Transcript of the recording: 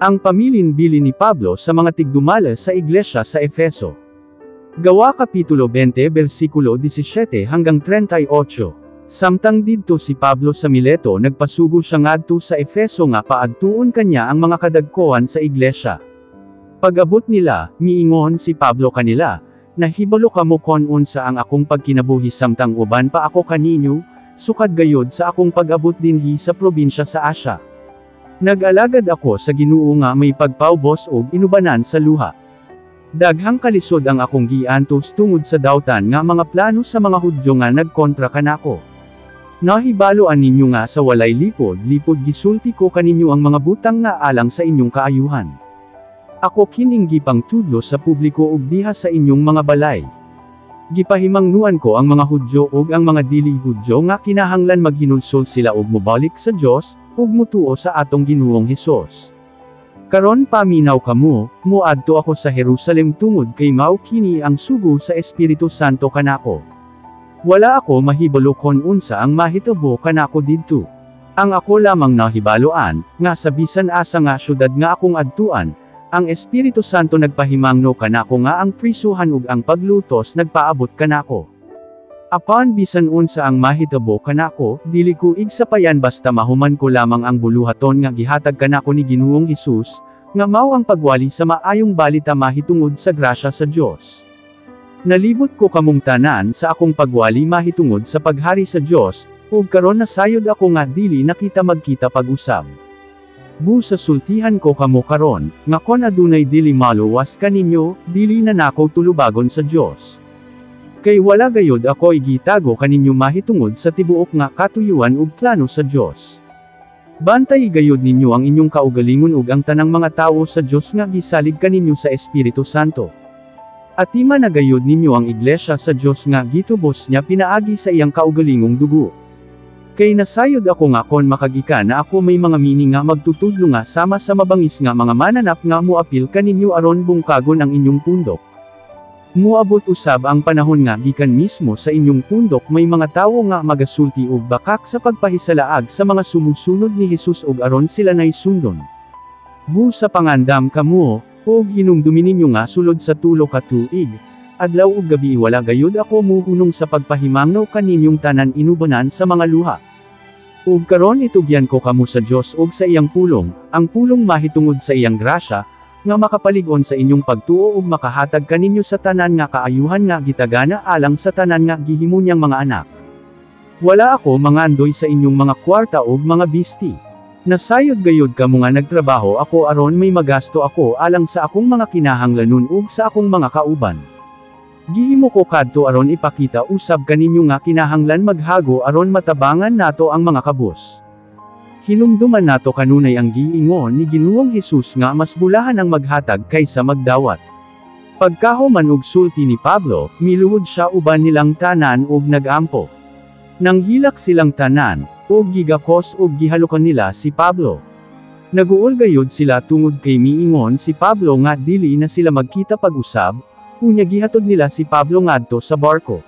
Ang pamilin-bili ni Pablo sa mga tigdumala sa iglesia sa Efeso. Gawa Kapitulo 20 versikulo 17 hanggang 38. Samtang didto si Pablo sa Mileto nagpasugo siya ngadto sa Efeso nga paadtuon kanya ang mga kadagkoan sa iglesia. Pag-abot nila, miingon si Pablo kanila, nahibalo kamo kon unsa ang akong pagkinabuhi samtang uban pa ako kaninyo, sukad gayod sa akong pag-abot dinhi sa probinsya sa Asya. Nag-alagad ako sa Ginoo nga may pagpaubos og inubanan sa luha. Daghang kalisod ang akong giantos tungod sa dawtan nga mga plano sa mga Hudyo nga nagkontra kanako. Nahibaloan ninyo nga sa walay lipod gisulti ko kaninyo ang mga butang nga alang sa inyong kaayuhan. Ako kining gipang tudlo sa publiko ug diha sa inyong mga balay. Gipahimangnuan ko ang mga Hudyo ug ang mga dili Hudyo nga kinahanglan maghinulsol sila og mobalik sa Dios, ug mutuo sa atong Ginoong Hesus. Karon paminaw kamo, moadto ako sa Jerusalem tungod kay mao kini ang sugo sa Espiritu Santo kanako. Wala ako mahibalo kon unsa ang mahitabo kanako didto. Ang ako lamang nahibaloan, nga sa bisan asa nga syudad nga akong adtuan, ang Espiritu Santo nagpahimangno kanako nga ang prisuhan ug ang paglutos nagpaabot kanako. Apan bisan unsa ang mahitabo kanako, dili ko igsapayan basta mahuman ko lamang ang buluhaton nga gihatag kanako ni Ginoong Hesus, nga mao ang pagwali sa maayong balita mahitungod sa grasya sa Dios. Nalibot ko kamong tanan sa akong pagwali mahitungod sa paghari sa Dios, ug karon nasayod ako nga dili nakita magkita pag-usab. Busa sultihan ko kamo karon, nga kon adunay dili maluwas kaninyo, dili na nako tulubagon sa Dios. Kay wala gayod ako igitago kaninyo mahitungod sa tibuok nga katuyuan ug plano sa Dios. Bantay gayod ninyo ang inyong kaugalingon ug ang tanang mga tawo sa Dios nga gisalig kaninyo sa Espiritu Santo. Atima na gayod ninyo ang iglesia sa Dios nga gitubos niya pinaagi sa iyang kaugalingong dugo. Kay nasayod ako nga kon makagika na ako may mga meaning nga magtutudlo nga sama sa mabangis nga mga mananap nga muapil kaninyo aron bungkagon ang inyong pundok. Muabot usab ang panahon nga gikan mismo sa inyong pundok may mga tawo nga magasulti og bakak sa pagpahisalaag sa mga sumusunod ni Hesus ug aron sila naisundon. Busa pangandam kamo, ug hinumdumi ninyo nga sulod sa tulo ka tuig, adlaw ug gabi wala gayud ako muhunong sa pagpahimangno kaninyong tanan inubanan sa mga luha. Ug karon itugyan ko kamo sa Dios ug sa iyang pulong, ang pulong mahitungod sa iyang grasya, nga makapalig-on sa inyong pagtuo ug makahatag kaninyo sa tanan nga kaayuhan nga gitagana alang sa tanan nga gihimo niyang mga anak. Wala ako mangandoy sa inyong mga kwarta ug mga bisti. Nasayod gayud kamo nga nagtrabaho ako aron may magasto ako alang sa akong mga kinahanglanon ug sa akong mga kauban. Gihimo ko kadto aron ipakita usab kaninyo nga kinahanglan maghago aron matabangan nato ang mga kabus. Hinumduman nato kanunay ang giingon ni Ginoong Hesus nga mas bulahan ang maghatag kaysa magdawat. Pagkahuman og sulti ni Pablo, miluhod siya uban nilang tanan ug nagampo. Nang hilak silang tanan, ug gigakos ug gihalukan nila si Pablo. Naguol gayod sila tungod kay miingon si Pablo nga dili na sila magkita pag-usab, unya gihatod nila si Pablo ngadto sa barko.